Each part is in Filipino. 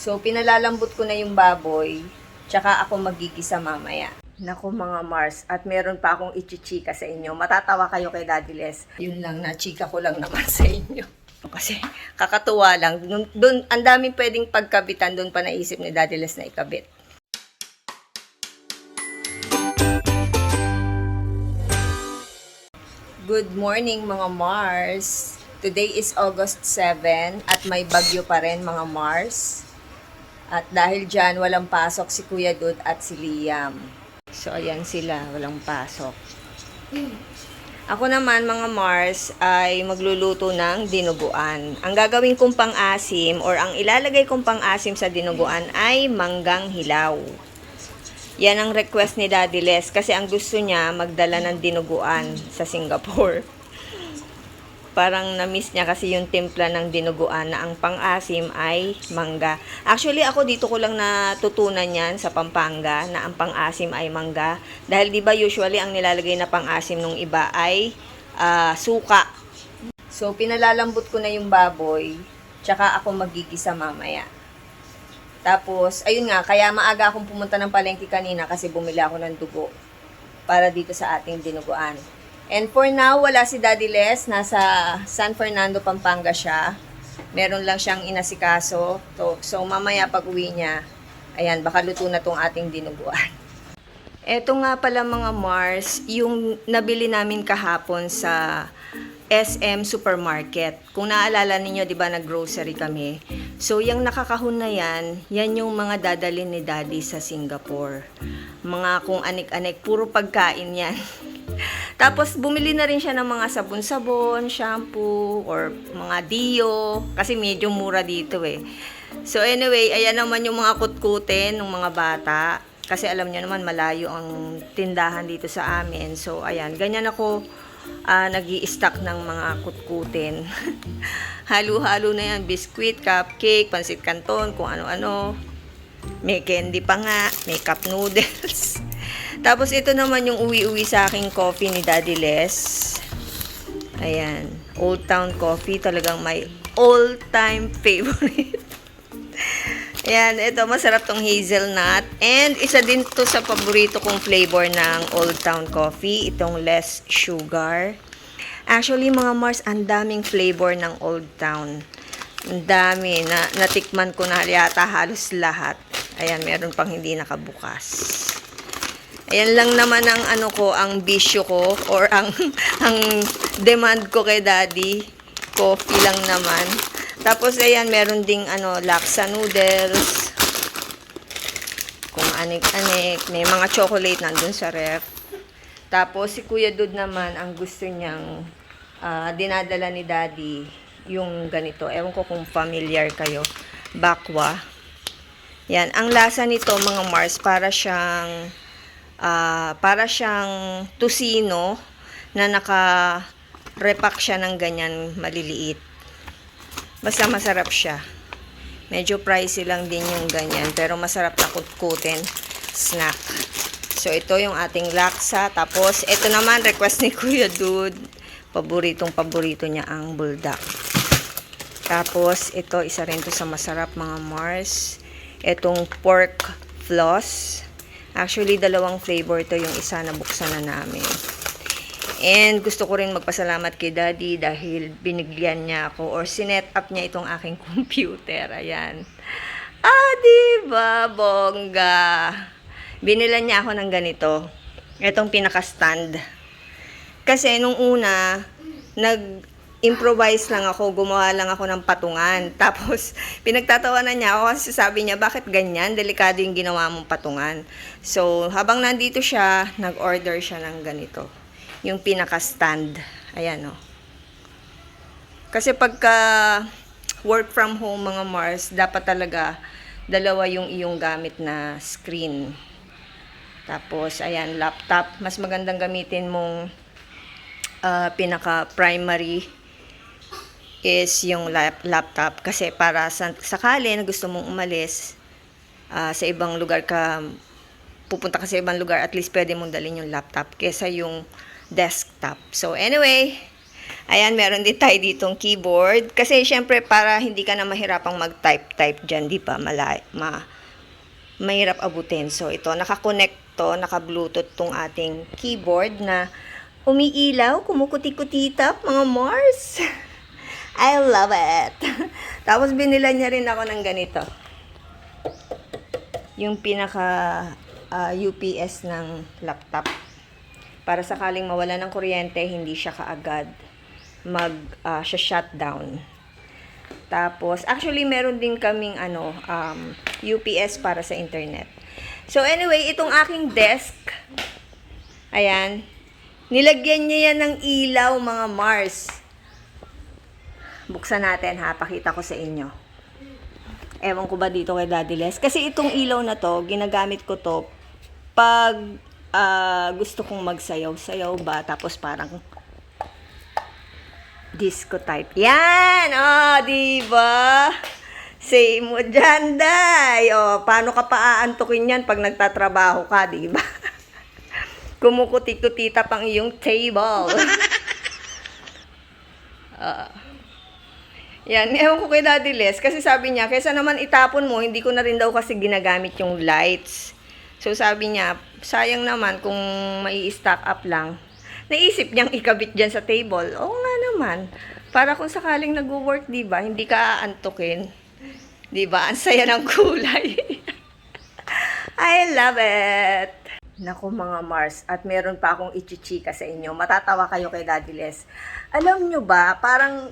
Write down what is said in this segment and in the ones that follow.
So, pinalalambot ko na yung baboy, tsaka ako magigisa mamaya. Naku mga Mars, at meron pa akong ichichika sa inyo. Matatawa kayo kay Daddy Les. Yun lang, na-chika ko lang naman sa inyo. Kasi kakatuwa lang. Dun, ang daming pwedeng pagkabitan, doon pa naisip ni Daddy Les na ikabit. Good morning mga Mars. Today is August 7 at may bagyo pa rin mga Mars. At dahil dyan, walang pasok si Kuya Dud at si Liam. So, ayan sila, walang pasok. Ako naman, mga Mars, ay magluluto ng dinuguan. Ang gagawin kong pang-asim or ang ilalagay kong pang-asim sa dinuguan ay manggang hilaw. Yan ang request ni Daddy Les kasi ang gusto niya magdala ng dinuguan sa Singapore. Parang na-miss niya kasi yung timpla ng dinuguan na ang pang-asim ay mangga. Actually, ako dito ko lang natutunan yan sa Pampanga na ang pang-asim ay mangga. Dahil di ba usually ang nilalagay na pang-asim nung iba ay suka. So, pinalalambot ko na yung baboy, tsaka ako magigisa mamaya. Tapos, ayun nga, kaya maaga akong pumunta ng palengke kanina kasi bumili ako ng dugo para dito sa ating dinuguan. And for now, wala si Daddy Les. Nasa San Fernando, Pampanga siya. Meron lang siyang inasikaso. So, mamaya pag uwi niya, ayan, baka luto na tong ating dinuguan. Eto nga pala mga Mars, yung nabili namin kahapon sa SM Supermarket. Kung naalala ninyo, di ba, nag-grocery kami. So, yung nakakahon na yan yung mga dadalhin ni Daddy sa Singapore. Mga kung anik-anik, puro pagkain yan. Tapos, bumili na rin siya ng mga sabon-sabon, shampoo, or mga dio. Kasi medyo mura dito eh. So, anyway, ayan naman yung mga kutkutin ng mga bata. Kasi alam niyo naman, malayo ang tindahan dito sa amin. So, ayan, ganyan ako nag-i-stock ng mga kutkutin. Halo-halo na yan, biscuit, cupcake, pansit canton, kung ano-ano. May candy pa nga, may cup noodles. Tapos ito naman yung uwi-uwi sa aking coffee ni Daddy Les. Ayan, Old Town Coffee, talagang my all-time favorite. Ayan, ito masarap tong hazelnut. And isa din to sa paborito kong flavor ng Old Town Coffee, itong less sugar. Actually, mga Mars, ang daming flavor ng Old Town. Ang dami. Natikman ko na yata halos lahat. Ayan, meron pang hindi nakabukas. Ayan lang naman ang ang bisyo ko or ang demand ko kay Daddy. Coffee lang naman. Tapos, ayan, meron ding, laksa noodles. Kung anik-anik. May mga chocolate nandun sa ref. Tapos, si Kuya Dud naman, ang gusto niyang dinadala ni Daddy, yung ganito. Ewan ko kung familiar kayo. Bakwa. Yan. Ang lasa nito, mga Mars, para siyang tusino na naka-repack siya ng ganyan maliliit. Basta masarap siya. Medyo pricey lang din yung ganyan. Pero masarap na kutkutin. Snack. So, ito yung ating laksa. Tapos, ito naman, request ni Kuya Dud. Paboritong-paborito niya ang buldak. Tapos, ito, isa rin to sa masarap mga Mars. Itong pork floss. Actually, dalawang flavor to. Yung isa na buksan na namin. And gusto ko rin magpasalamat kay Daddy dahil binigyan niya ako or sinet up niya itong aking computer. Ayan. Diba? Bongga. Binilan niya ako ng ganito. Itong pinaka-stand. Kasi nung una, nag-improvise lang ako. Gumawa lang ako ng patungan. Tapos, pinagtatawanan niya ako kasi sabi niya, bakit ganyan? Delikado yung ginawa mong patungan. So, habang nandito siya, nag-order siya ng ganito. Yung pinaka-stand. Ayan, o. Kasi pagka work from home, mga Mars, dapat talaga dalawa yung iyong gamit na screen. Tapos, ayan, laptop. Mas magandang gamitin mong pinaka-primary is yung laptop. Kasi para sakali na gusto mong umalis sa ibang lugar ka, pupunta ka sa ibang lugar, at least pwede mong dalhin yung laptop kesa yung desktop. So, anyway, Ayan, meron din tayo ditong keyboard. Kasi, syempre, para hindi ka na mahirapang mag-type-type dyan, di ba? Mahirap abutin. So, ito, nakakonect to, naka-bluetooth tong ating keyboard na umiilaw, kumukuti-kutitap, mga Mars. I love it. Tapos, binila niya rin ako ng ganito. Yung pinaka UPS ng laptop. Para sakaling mawala ng kuryente, hindi siya kaagad shutdown. Tapos, actually, meron din kaming UPS para sa internet. So, anyway, itong aking desk, ayan, nilagyan niya yan ng ilaw, mga Mars. Buksan natin, ha, pakita ko sa inyo. Ewan ko ba dito kay Daddy Les. Kasi itong ilaw na to, ginagamit ko to pag gusto kong magsayaw-sayaw ba, tapos parang disco type. Yan! Oh, diba? Say mo dyan, day. Oh, paano ka pa aantukin yan pag nagtatrabaho ka, diba? Kumukuti-kutita pang iyong table. Yan, ewan ko kay Daddy Les. Kasi sabi niya, kaysa naman itapon mo, hindi ko na rin daw kasi ginagamit yung lights. So, sabi niya, sayang naman kung mai-stock up lang. Naisip niyang ikabit dyan sa table. Oo nga naman. Para kung sakaling nag-work, diba, hindi ka aantukin. Diba? Ang saya ng kulay. I love it. Naku mga Mars. At meron pa akong ichichika sa inyo. Matatawa kayo kay Daddy Les. Alam nyo ba, parang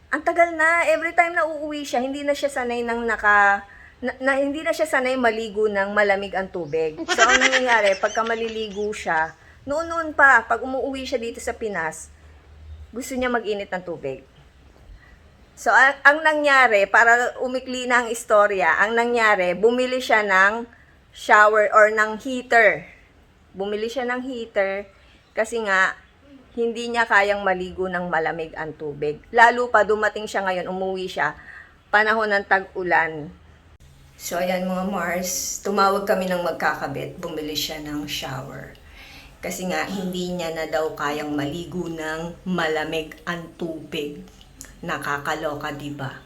ang tagal na. Every time na uuwi siya, hindi na siya sanay ng hindi na siya sanay maligo ng malamig ang tubig. So, ang nangyayari, pagka maliligo siya, noon pa, pag umuwi siya dito sa Pinas, gusto niya mag-init ng tubig. So, ang nangyari, para umikli na ang istorya, ang nangyari, bumili siya ng shower or ng heater. Bumili siya ng heater kasi nga, hindi niya kayang maligo ng malamig ang tubig. Lalo pa, dumating siya ngayon, umuwi siya, panahon ng tag-ulan. So, ayan mga Mars, tumawag kami ng magkakabit, bumili siya ng shower. Kasi nga, hindi niya na daw kayang maligo ng malamig ang tubig. Nakakaloka, diba?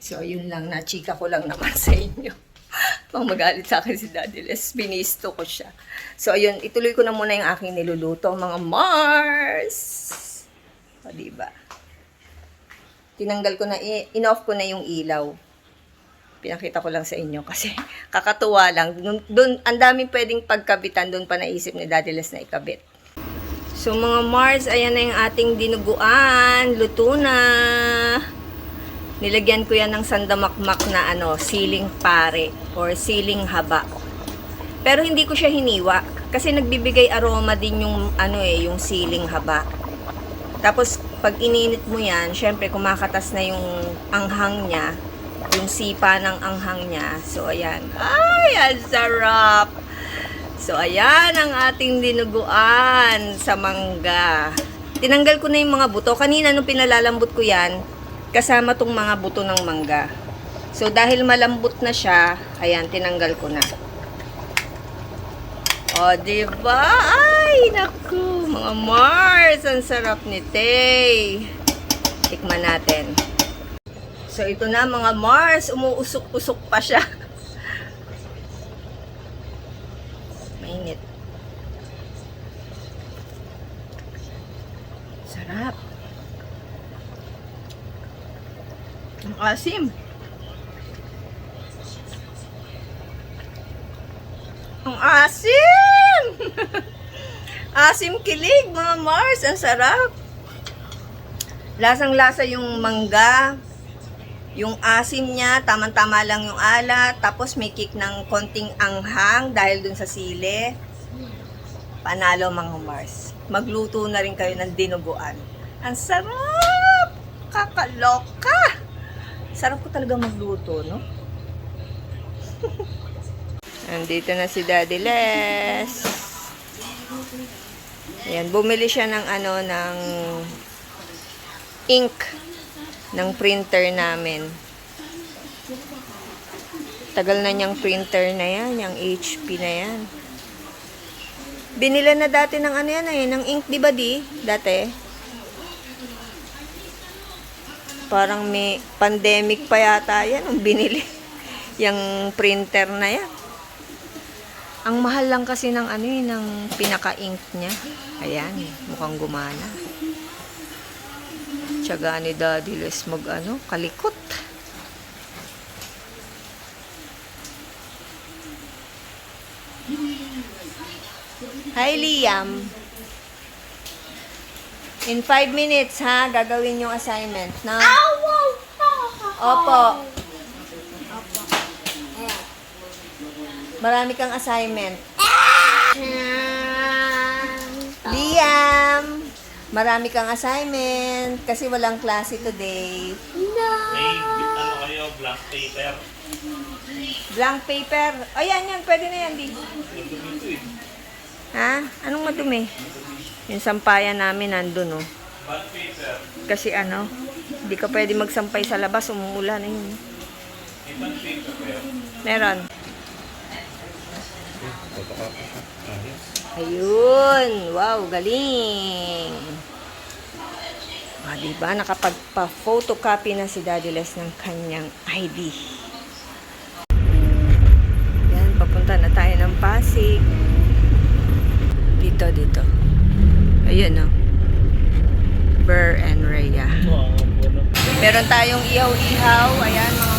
So, yun lang, nachika ko lang naman sa inyo. Pang magalit sa akin si Daddy Les, binisto ko siya. So, ayun, ituloy ko na muna yung aking niluluto, mga Mars! O, diba? Tinanggal ko na, in-off ko na yung ilaw. Pinakita ko lang sa inyo kasi kakatuwa lang. Doon, ang daming pwedeng pagkabitan, doon pa naisip ni Daddy Les na ikabit. So mga Mars, ayan na yung ating dinuguan. Luto na. Nilagyan ko yan ng sandamakmak na siling pare or siling haba. Pero hindi ko siya hiniwa kasi nagbibigay aroma din yung yung siling haba. Tapos pag ininit mo yan, syempre kumakatas na yung anghang niya. Yung sipa ng anghang niya. So, ayan. Ay, ang sarap! So, ayan ang ating dinuguan sa mangga. Tinanggal ko na yung mga buto. Kanina, nung pinalalambot ko yan, kasama tong mga buto ng mangga. So, dahil malambot na siya, ayan, tinanggal ko na. O, diba? Ay, naku! Mga Mars! Ang sarap ni Tay! Tikman natin. So, ito na mga Mars, umuusok-usok pa siya. Mainit. Sarap. Ang asim. Ang asim! Asim kilig, mga Mars. Ang sarap. Lasang-lasa yung mangga. Yung asim niya, tamang-tama lang yung alat. Tapos may kick ng konting anghang dahil dun sa sili. Panalo mga Mars. Magluto na rin kayo ng dinuguan. Ang sarap! Kakaloka! Sarap ko talaga magluto, no? Andito na si Daddy Les. Ayan, bumili siya ng ng ink ng printer namin. Tagal na niyang printer na yan, yung HP na yan. Binila na dati ng ng ink, di ba di? Dati. Parang may pandemic pa yata yan nung binili. Yung printer na yan. Ang mahal lang kasi ng ano yun, ng pinaka-ink niya. Ayan, mukhang gumana. Tiyaga ni Daddy Les kalikot. Hi, Liam. In 5 minutes, ha? Gagawin yung assignment, no? Opo. Marami kang assignment. Liam! Marami kang assignment kasi walang klase today. May ano kayo, blank paper. Blank paper. Ayan, yan. Pwede na yan, di. Nandito eh. Ha? Anong madumi? Yung sampayan namin nandun, oh. Blank paper. Kasi hindi ka pwede magsampay sa labas. Umuulan na yun. May blank paper kayo. Meron. Ayun. Wow, galing. Diba? Nakapagpa-photocopy na si Daddy Les ng kanyang ID. Yan, papunta na tayo ng Pasig. Dito. Ayun, no? Ber and Rhea. Meron tayong ihaw-ihaw. Ayan, mga